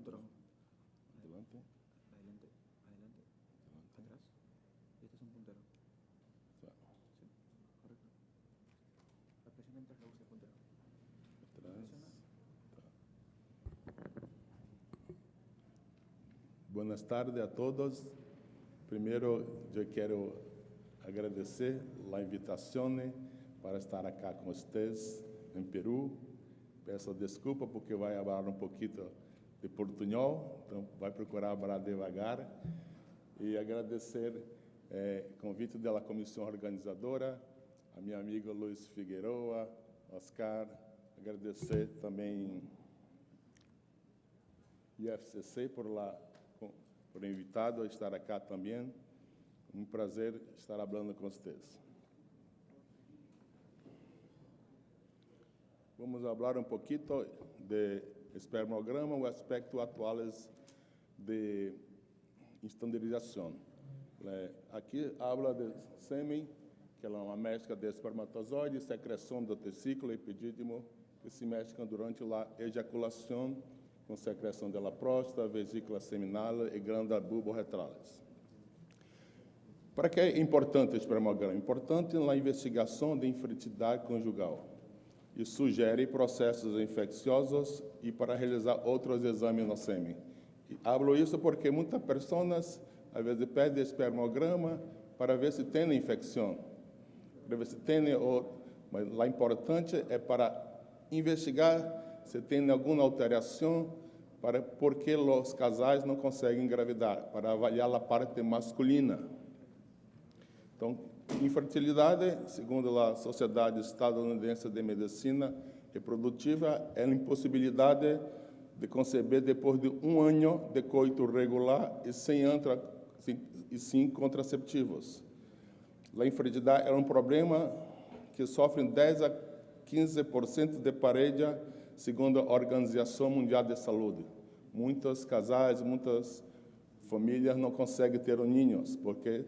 punto rojo. Adelante. Adelante, adelante, atrás. Y este es un puntero. Claro. Sí, correcto. Presiona mientras lo busca el puntero. Atrás. Presiona. Buenas tardes a todos. Primeiro, eu quero agradecer a invitação para estar aqui com vocês em Peru. Peço desculpa porque vai falar um pouquinho de portunhol, então vai procurar falar devagar. E agradecer o convite da comissão organizadora, a minha amiga Luiz Figueroa, Oscar. Agradecer também IFCC por invitado a estar aqui também. Um prazer estar falando com vocês. Vamos falar um pouquinho de espermograma, o aspecto atual de estandarização. Aqui habla de sêmen, que é uma mescla de espermatozoide, secreção do testículo epidídimo, que se mesclam durante a ejaculação, com secreção da próstata, vesícula seminal e glândula bulboretralis. Para que é importante o espermograma? Importante na investigação de infertilidade conjugal e sugere processos infecciosos e para realizar outros exames no sêmen. Hablo isso porque muitas pessoas, às vezes, pedem espermograma para ver se tem infecção, para ver se tem, mas o importante é para investigar se tem alguma alteração, porque os casais não conseguem engravidar, para avaliar a parte masculina. Então, infertilidade, segundo a Sociedade Estadunidense de Medicina Reprodutiva, é a impossibilidade de conceber depois de 1 ano de coito regular e sem contraceptivos. A infertilidade é um problema que sofrem 10 a 15% de pareja, segundo a Organização Mundial de Saúde. Muitos casais, muitas famílias não conseguem ter ninhos, porque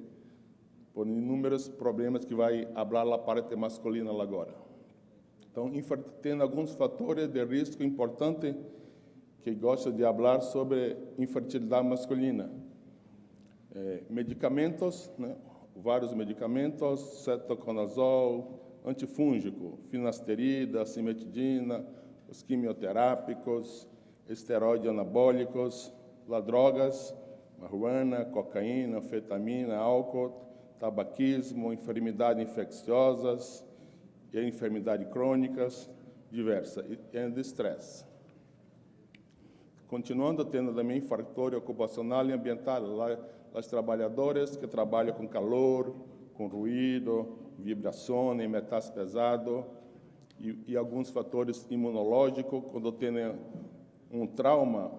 por inúmeros problemas que vai falar a parte masculina agora. Então, tem alguns fatores de risco importantes que gosto de falar sobre infertilidade masculina. Medicamentos, vários medicamentos, cetoconazol, antifúngico, finasterida, cimetidina, os quimioterápicos, esteroides anabólicos, as drogas, marihuana, cocaína, anfetamina, álcool, tabaquismo, enfermidades infecciosas e enfermidades crônicas diversas, e de estresse. Continuando, tendo também fator ocupacional e ambiental, as trabalhadoras que trabalham com calor, com ruído, vibração, metais pesados, e alguns fatores imunológicos, quando tem um trauma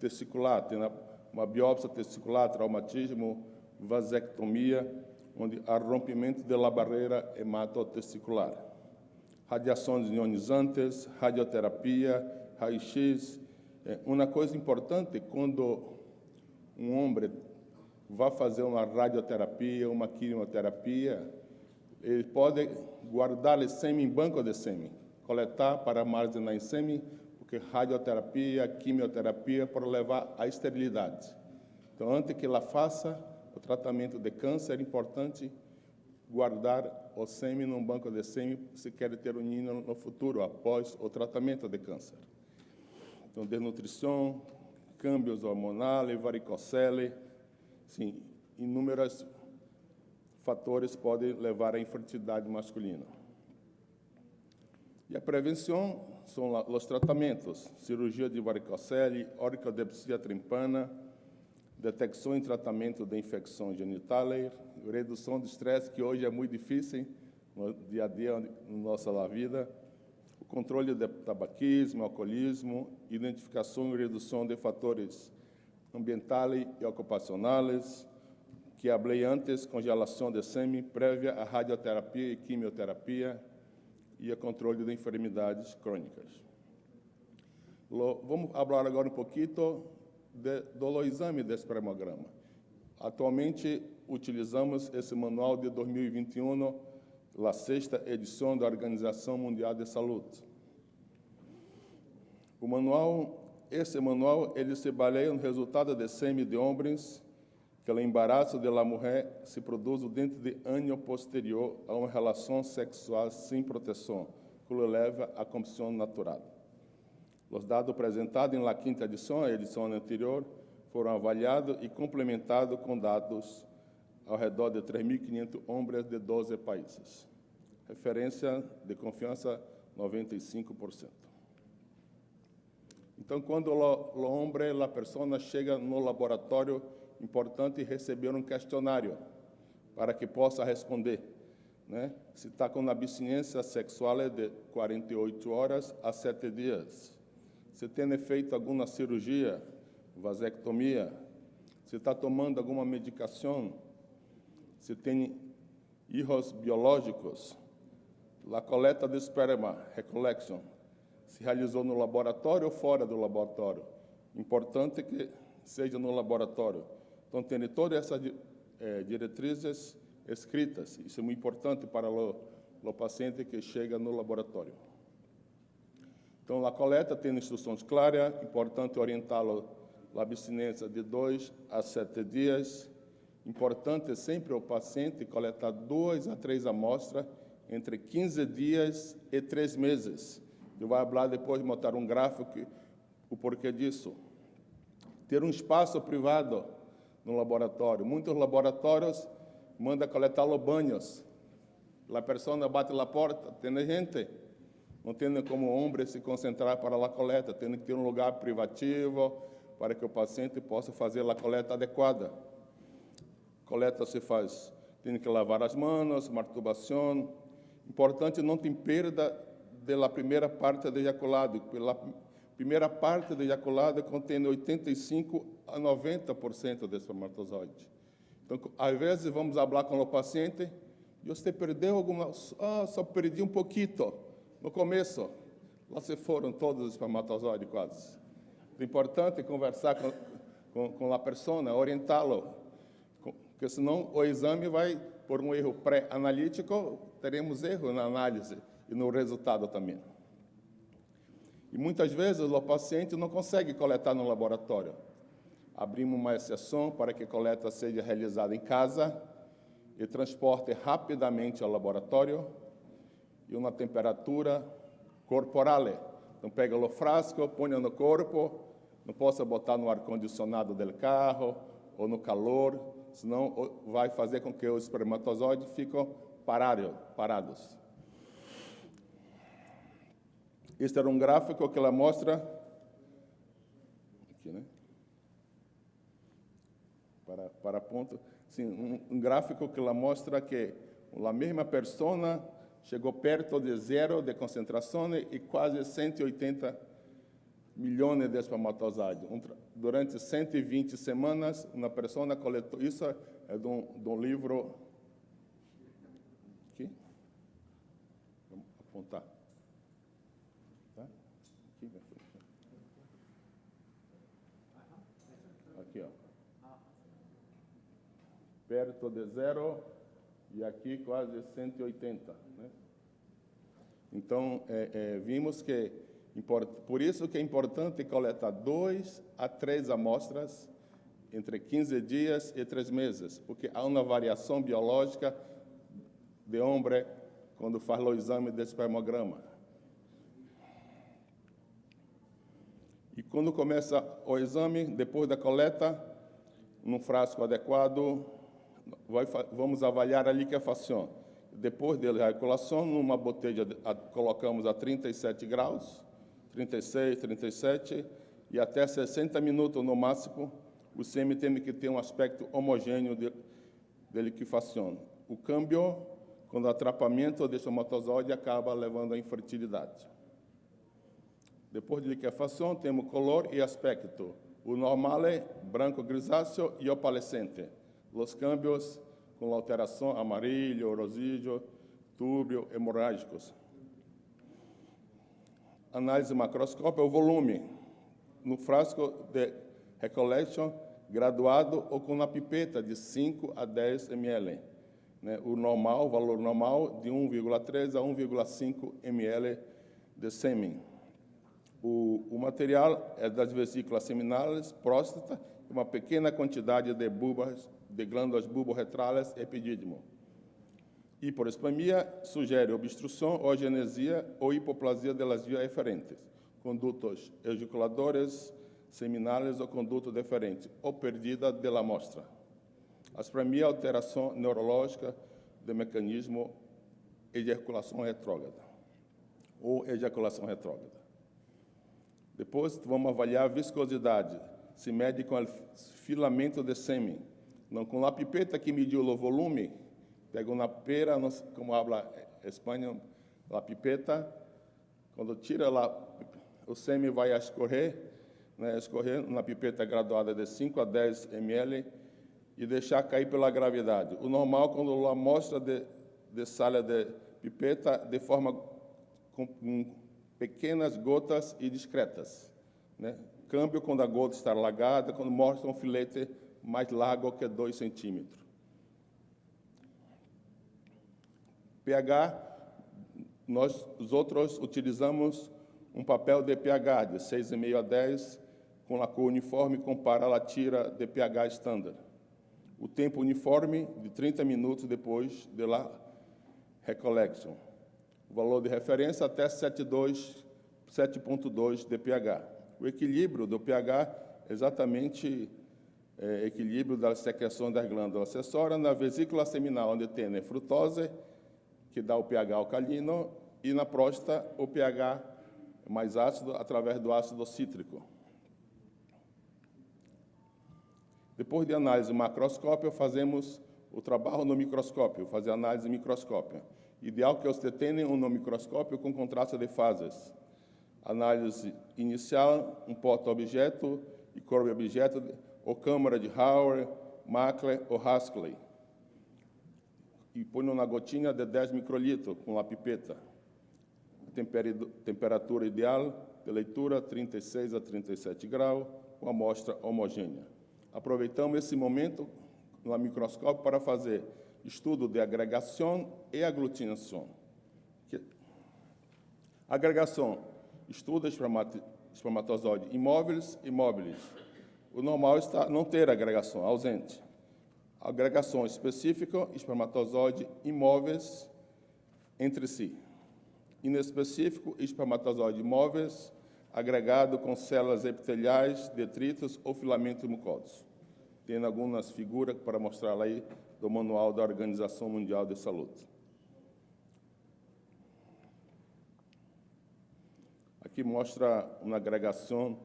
testicular, tem uma biópsia testicular, traumatismo, vasectomia, onde há rompimento da barreira hematotesticular. Radiações ionizantes, radioterapia, raio-x. Uma coisa importante, quando um homem vai fazer uma radioterapia, uma quimioterapia, ele pode guardar o sêmen em banco de sêmen, coletar para armazenar em sêmen, porque radioterapia, quimioterapia, para levar à esterilidade. Então, antes que ela faça o tratamento de câncer, é importante guardar o sêmen num banco de sêmen se quer ter um ninho no futuro, após o tratamento de câncer. Então, desnutrição, câmbios hormonais, varicocele, sim, inúmeros fatores podem levar à infertilidade masculina. E a prevenção são os tratamentos: cirurgia de varicocele, orquidiopsia tympana, detecção e tratamento de infecção genital, redução de estresse, que hoje é muito difícil no dia a dia na nossa vida, o controle de tabaquismo, alcoolismo, identificação e redução de fatores ambientais e ocupacionais, que falei antes, congelação de sêmen prévia à radioterapia e quimioterapia e o controle de enfermidades crônicas. Vamos falar agora um pouquinho do exame de espermograma. Atualmente, utilizamos esse manual de 2021, a 6ª edição da Organização Mundial de Saúde. O manual esse manual ele se baseia no resultado de sêmen de homens que o embaraço da mulher se produz dentro de ano posterior a uma relação sexual sem proteção, que o leva à concepção natural. Os dados apresentados na quinta edição, a edição anterior, foram avaliados e complementados com dados ao redor de 3.500 homens de 12 países. Referência de confiança 95%. Então, quando o homem, a pessoa chega no laboratório, importante receber um questionário para que possa responder, né? Se está com abstinência sexual de 48 horas a 7 dias. Se tem feito alguma cirurgia, vasectomia, se está tomando alguma medicação, se tem filhos biológicos, a coleta de esperma, recollection, se realizou no laboratório ou fora do laboratório. Importante que seja no laboratório. Então, tem todas essas diretrizes escritas. Isso é muito importante para o paciente que chega no laboratório. Então, a coleta tem instruções claras, importante orientá-lo à abstinência de 2 a 7 dias. Importante sempre o paciente coletar 2 a 3 amostras entre 15 dias e 3 meses. Eu vou falar depois, mostrar um gráfico, o porquê disso. Ter um espaço privado no laboratório. Muitos laboratórios mandam coletar os banhos. A pessoa bate na porta, tem gente, não tem como o homem se concentrar para a coleta, tem que ter um lugar privativo para que o paciente possa fazer a coleta adequada. Coleta se faz, tem que lavar as mãos, masturbação. Importante, não tem perda da primeira parte do ejaculado. Pela primeira parte do ejaculado contém 85 a 90% de espermatozoide. Então, às vezes, vamos falar com o paciente, e você perdeu alguma... só perdi um pouquinho no começo. Lá se foram todos os espermatozoides quase. É importante conversar com a pessoa, orientá-lo, porque senão o exame vai, por um erro pré-analítico, teremos erro na análise e no resultado também. E muitas vezes o paciente não consegue coletar no laboratório. Abrimos uma exceção para que a coleta seja realizada em casa e transporte rapidamente ao laboratório e uma temperatura corporal. Então, pega o frasco, põe no corpo, não possa botar no ar-condicionado do carro ou no calor, senão vai fazer com que os espermatozoides fiquem parados. Este era um gráfico que ela mostra, aqui, né? Para ponto, sim, um gráfico que ela mostra que a mesma pessoa chegou perto de 0 de concentração e quase 180 milhões de espermatozoides. Durante 120 semanas, uma pessoa coletou, isso é de um livro, aqui, vamos apontar. Aqui, ó. Perto de 0 e aqui quase 180, né? Então, vimos que, por isso que é importante coletar 2 a 3 amostras entre 15 dias e 3 meses, porque há uma variação biológica de homem quando faz o exame de espermograma. E quando começa o exame, depois da coleta, num frasco adequado, vamos avaliar a liquefação. Depois da ejaculação, numa botella, colocamos a 37 graus, 36, 37, e até 60 minutos no máximo, o sêmen tem que ter um aspecto homogêneo de liquefação. O câmbio, quando o atrapamento do espermatozoide acaba levando à infertilidade. Depois de liquefação, temos color e aspecto. O normal é branco grisáceo e opalescente. Os câmbios com alteração amarillo, rosídeo, túrbio, hemorrágicos. Análise macroscópica, o volume. No frasco de recollection, graduado ou com uma pipeta de 5 a 10 ml. Né? O valor normal, de 1,3 a 1,5 ml de sêmen. O material é das vesículas seminais, próstata, e uma pequena quantidade de glândulas bulborretrais e epidídimo. Hiperospermia sugere obstrução ou agenesia ou hipoplasia das vias eferentes, condutos ejaculadores, seminais ou conduto deferente, ou perdida da amostra. Aspermia, alteração neurológica do mecanismo ejaculação retrógrada, ou ejaculação retrógrada. Depois, vamos avaliar a viscosidade. Se mede com o filamento de sêmen. Não com a pipeta que mediu o volume, pega uma pera, como habla espanhol, a pipeta, quando tira lá, o sêmen vai a escorrer, né, escorrer na pipeta graduada de 5 a 10 ml e deixar cair pela gravidade. O normal, quando a amostra de sala de pipeta, de forma com pequenas gotas e discretas, né? Câmbio quando a gota está alagada, quando mostra um filete mais largo que 2 centímetros. pH, os outros utilizamos um papel de pH de 6,5 a 10, com a cor uniforme, compara a tira de pH estándar. O tempo uniforme de 30 minutos depois de la recollection. O valor de referência até 7,2 de pH. O equilíbrio do pH é exatamente equilíbrio da secreção das glândulas acessórias na vesícula seminal, onde tem a frutose, que dá o pH alcalino, e na próstata o pH mais ácido através do ácido cítrico. Depois de análise macroscópio, fazemos o trabalho no microscópio, fazer análise microscópio. Ideal que você tenha no microscópio com contraste de fases. Análise inicial, um porta-objeto e corpo-objeto, ou câmara de Hauer, Mackler ou Haskell. E põe na gotinha de 10 microlitros com a pipeta. Temperatura ideal de leitura 36 a 37 graus, com amostra homogênea. Aproveitamos esse momento no microscópio para fazer estudo de agregação e aglutinação. Agregação, estuda espermatozoides imóveis e móveis. O normal está não ter agregação, ausente. Agregação específica, espermatozoides imóveis entre si. Inespecífico, espermatozoides imóveis agregado com células epiteliais, detritos ou filamentos mucosos. Tem algumas figuras para mostrar aí do Manual da Organização Mundial de Saúde. Aqui mostra uma agregação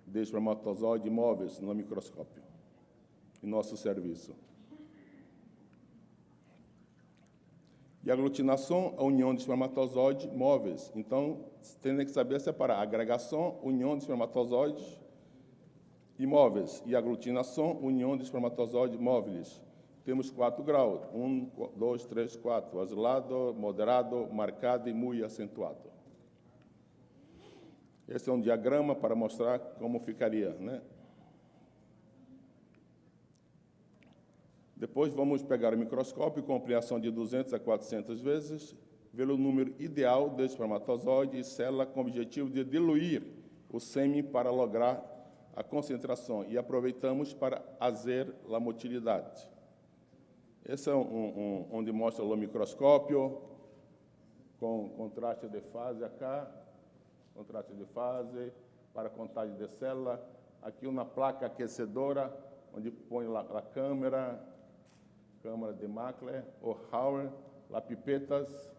de espermatozoides imóveis no microscópio, em nosso serviço. E a aglutinação, a união de espermatozoides móveis. Então, tem que saber separar agregação, união de espermatozoides imóveis, e aglutinação, união de espermatozoides móveis. Temos 4 graus, 1, 2, 3, 4, azulado, moderado, marcado e muito acentuado. Esse é um diagrama para mostrar como ficaria, né? Depois vamos pegar o microscópio com ampliação de 200 a 400 vezes, ver o número ideal de espermatozoide e célula com o objetivo de diluir o sêmen para lograr a concentração, e aproveitamos para fazer a motilidade. Esse é onde mostra o microscópio, com contraste de fase acá, contraste de fase, para contagem de célula. Aqui uma placa aquecedora, onde põe a câmera de Mackler ou Hauer, pipetas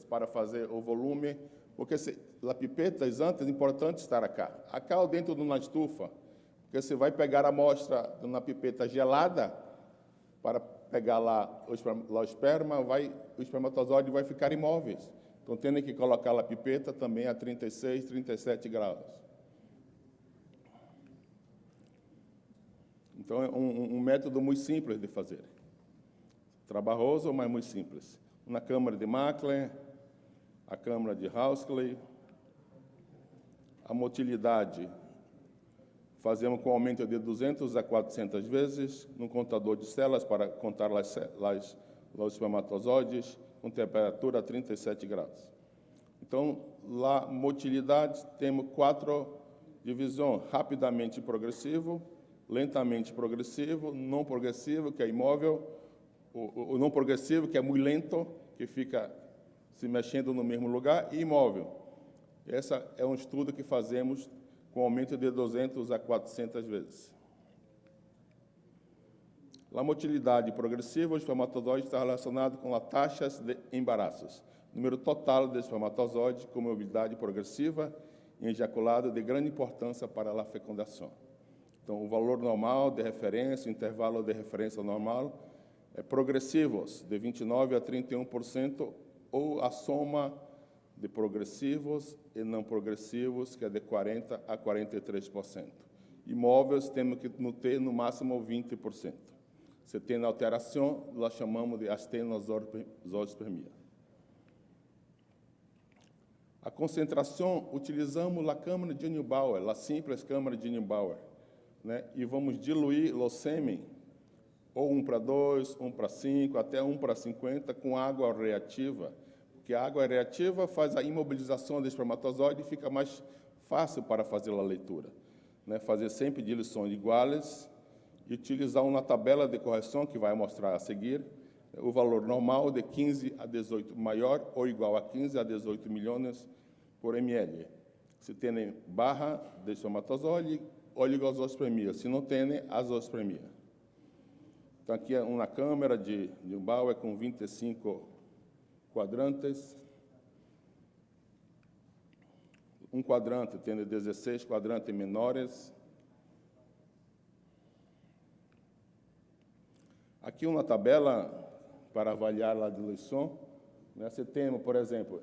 para fazer o volume, porque as pipetas antes é importante estar acá ou dentro de uma estufa, porque você vai pegar a amostra de uma pipeta gelada para pegar lá o esperma, o espermatozoide vai ficar imóveis. Então, tem que colocar a pipeta também a 36, 37 graus. Então, é um método muito simples de fazer. Trabalhoso, mas muito simples. Na câmara de Mackler, a câmara de Haskell. A motilidade fazemos com aumento de 200 a 400 vezes, no contador de células para contar os espermatozoides, com temperatura a 37 graus. Então, a motilidade, temos 4 divisões: rapidamente progressivo, lentamente progressivo, não progressivo, que é imóvel, o não progressivo, que é muito lento, que fica se mexendo no mesmo lugar, e imóvel. Esse é um estudo que fazemos com aumento de 200 a 400 vezes. A motilidade progressiva, o espermatozoide está relacionado com as taxas de embaraços, número total de espermatozoides com mobilidade progressiva em ejaculado de grande importância para a fecundação. Então, o valor normal de referência, o intervalo de referência normal, é progressivos, de 29% a 31%, ou a soma de progressivos e não progressivos, que é de 40% a 43%. Imóveis, temos que ter no máximo 20%. Se tem alteração, nós chamamos de astenozoospermia. A concentração, utilizamos a câmara de Neubauer, a simples câmara de Neubauer, né? E vamos diluir o sêmen, ou 1:2, 1:5, até 1:50, com água reativa, porque a água reativa faz a imobilização do espermatozoide e fica mais fácil para fazer a leitura, né? Fazer sempre diluições iguais e utilizar uma tabela de correção que vai mostrar a seguir o valor normal de 15 a 18, maior ou igual a 15 a 18 milhões por ml. Se tem barra de espermatozoide, oligospermia. Se não tem, azoospermia. Então, aqui é uma câmera de Neubauer com 25 quadrantes. Um quadrante tem 16 quadrantes menores. Aqui uma tabela para avaliar a diluição. Né? Você tem, por exemplo,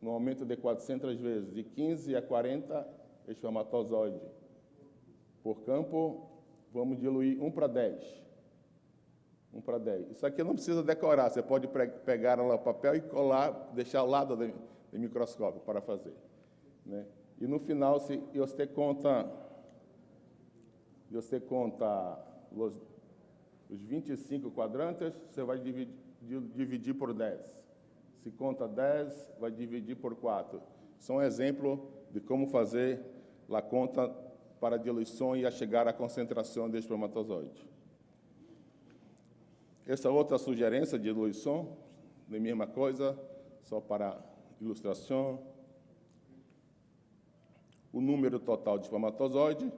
no aumento de 400 vezes, de 15 a 40 espermatozoide por campo, vamos diluir 1:10. 1:10. Isso aqui não precisa decorar, você pode pegar lá o papel e colar, deixar ao lado do microscópio para fazer. Né? E no final, se você conta os 25 quadrantes, você vai dividir por 10. Se conta 10, vai dividir por 4. São um exemplo de como fazer a conta para a diluição e a chegar à concentração de espermatozoide. Essa outra sugerência de diluição, a mesma coisa, só para ilustração. O número total de espermatozoide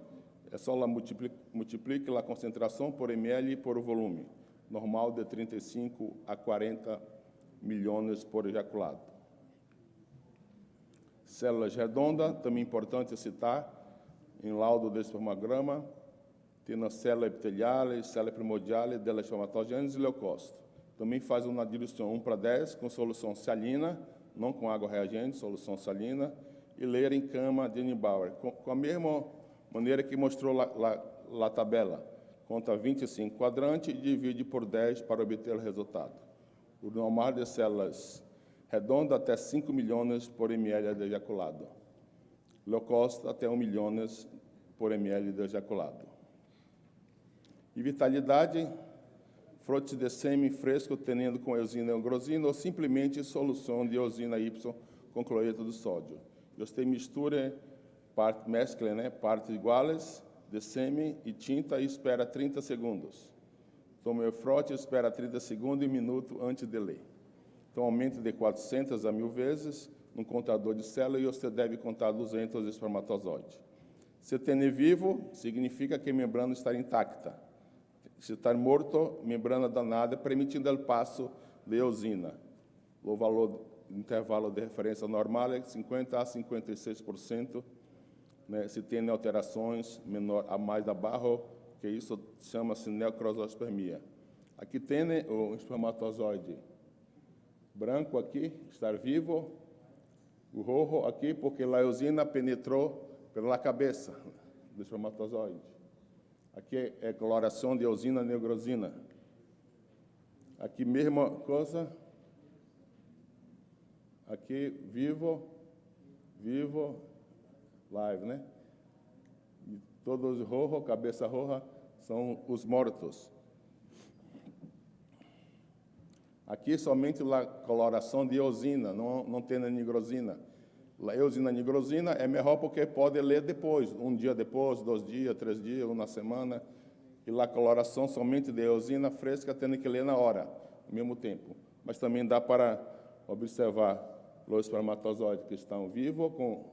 é só multiplica a concentração por ml por volume, normal de 35 a 40 milhões por ejaculado. Células redondas, também importante citar, em laudo do espermograma, tem a célula epitelial, célula primordial, dela espermatogênese e leucócito. Também faz uma diluição 1:10 com solução salina, não com água reagente, solução salina, e ler em cama de Neubauer, com a mesma maneira que mostrou a tabela. Conta 25 quadrantes e divide por 10 para obter o resultado. O normal de células redondas até 5 milhões por ml de ejaculado. Leucócito até 1 milhão por ml de ejaculado. E vitalidade, frutos de sêmen fresco tendo com eosina e engrosina ou simplesmente solução de eosina Y com cloreto de sódio. Você mistura, mescla, né, partes iguais de sêmen e tinta e espera 30 segundos. Toma o frote, espera 30 segundos e minuto antes de ler. Então, aumenta de 400 a 1000 vezes no contador de células e você deve contar 200 espermatozoides. Se tem vivo, significa que a membrana está intacta. Se está morto, membrana danada, permitindo o passo de eosina. O valor do intervalo de referência normal é 50% a 56%. Né? Se tem alterações menor a mais abaixo, que isso chama-se necrosospermia. Aqui tem o espermatozoide branco aqui, estar vivo, o rojo aqui, porque a eosina penetrou pela cabeça do espermatozoide. Aqui é coloração de eosina negrosina. Aqui mesma coisa. Aqui vivo, live, né? E todos rojo, cabeça roja, são os mortos. Aqui somente a coloração de eosina, não tem a nigrosina. A eosina nigrosina é melhor porque pode ler depois, um dia depois, 2 dias, 3 dias, uma semana. E a coloração somente de eosina fresca, tendo que ler na hora, ao mesmo tempo. Mas também dá para observar os espermatozoides que estão vivos, com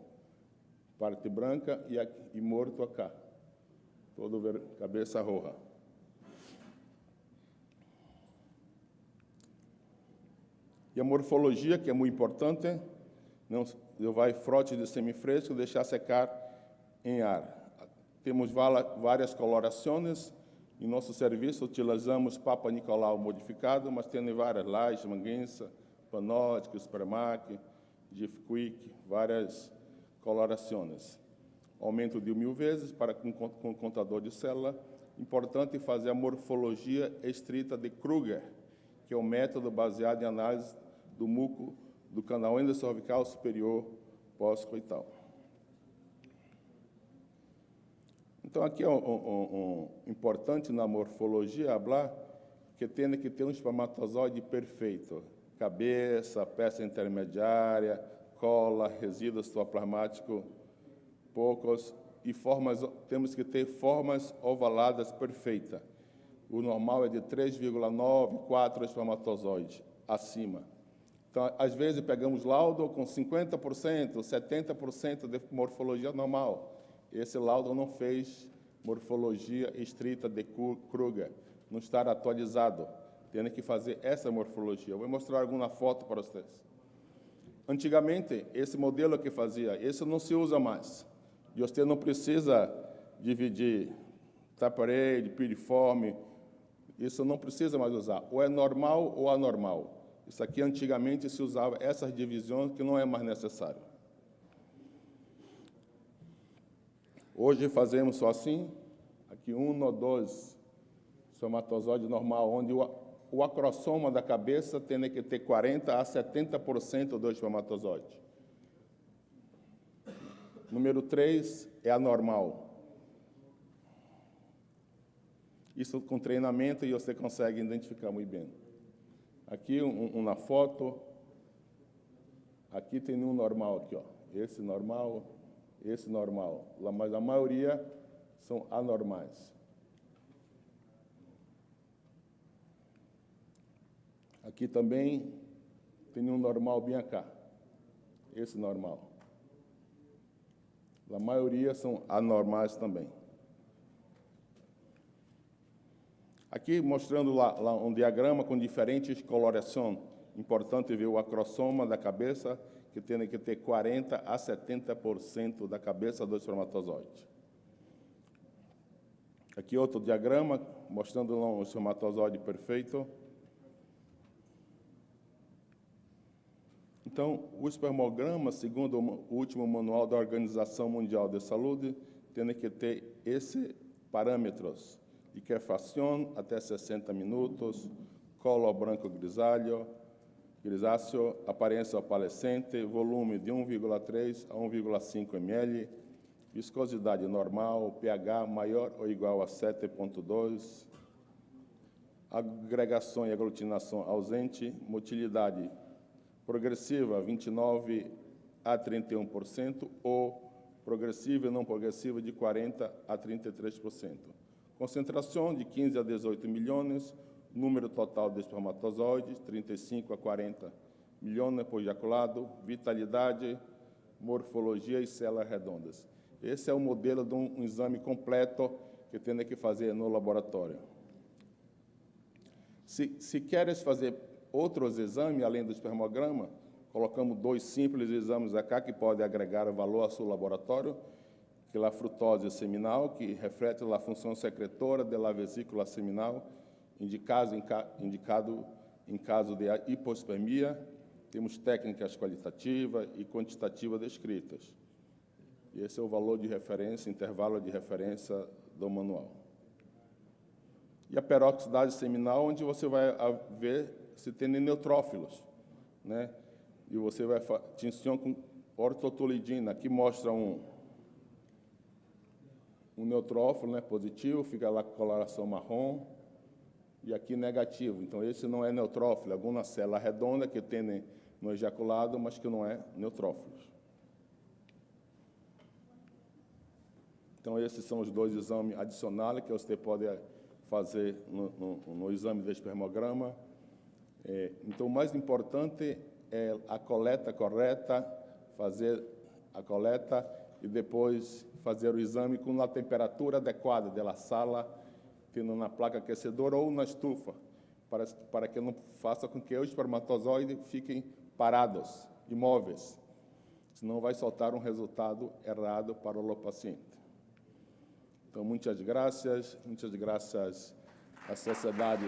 parte branca, e morto acá, todo cabeça roja. E a morfologia, que é muito importante, não vai frote de semifresco, deixar secar em ar. Temos várias colorações. Em nosso serviço, utilizamos Papa Nicolau modificado, mas tem várias, Laje, Manguença, Panotic, Spermac, Gifquick, várias colorações. Aumento de 1000 vezes para com contador de célula. Importante fazer a morfologia estrita de Kruger, que é um método baseado em análise do muco do canal endocervical superior pós-coital. Então, aqui é importante na morfologia falar que tem que ter um espermatozoide perfeito. Cabeça, peça intermediária, cola, resíduo citoplasmático, poucos, e temos que ter formas ovaladas perfeitas. O normal é de 3,9, 4 espermatozoides acima. Então, às vezes, pegamos laudo com 50%, 70% de morfologia normal. Esse laudo não fez morfologia estrita de Kruger, não está atualizado. Tem que fazer essa morfologia. Eu vou mostrar alguma foto para vocês. Antigamente, esse modelo que fazia, esse não se usa mais. E você não precisa dividir taparede, piriforme, isso não precisa mais usar. Ou é normal ou anormal. Isso aqui, antigamente, se usava essas divisões que não é mais necessário. Hoje fazemos só assim, aqui 1 ou 2 espermatozoide normal, onde o acrossoma da cabeça tem que ter 40% a 70% do espermatozoide. Número 3 é anormal. Isso com treinamento e você consegue identificar muito bem. Aqui uma foto, aqui tem um normal, aqui, ó. Esse normal, mas a maioria são anormais. Aqui também tem um normal bem cá, esse normal. A maioria são anormais também. Aqui mostrando lá um diagrama com diferentes colorações. Importante ver o acrossoma da cabeça, que tem que ter 40% a 70% da cabeça do espermatozoide. Aqui outro diagrama, mostrando um espermatozoide perfeito. Então, o espermograma, segundo o último manual da Organização Mundial de Saúde, tem que ter esses parâmetros: liquefação até 60 minutos, colo branco grisáceo, aparência opalescente, volume de 1,3 a 1,5 ml, viscosidade normal, pH maior ou igual a 7,2, agregação e aglutinação ausente, motilidade progressiva 29% a 31% ou progressiva e não progressiva de 40% a 33%. Concentração de 15 a 18 milhões, número total de espermatozoides, 35 a 40 milhões por ejaculado, vitalidade, morfologia e células redondas. Esse é o modelo de um exame completo que tem que fazer no laboratório. Se queres fazer outros exames, além do espermograma, colocamos 2 simples exames aqui que podem agregar valor ao seu laboratório, que é a frutose seminal, que reflete a função secretora da vesícula seminal, indicado em caso de hipospermia. Temos técnicas qualitativas e quantitativas descritas. Esse é o valor de referência, intervalo de referência do manual. E a peroxisidade seminal, onde você vai ver se tem neutrófilos, né? E você vai tinção com ortotolidina, que mostra um neutrófilo, né, positivo, fica lá com coloração marrom, e aqui negativo. Então, esse não é neutrófilo, alguma célula redonda que tem no ejaculado, mas que não é neutrófilo. Então, esses são os 2 exames adicionais que você pode fazer no exame de espermograma. Então, o mais importante é a coleta correta, fazer a coleta e depois fazer o exame com a temperatura adequada da sala, tendo na placa aquecedora ou na estufa, para que não faça com que os espermatozoides fiquem parados, imóveis. Senão vai soltar um resultado errado para o paciente. Então, muitas graças à sociedade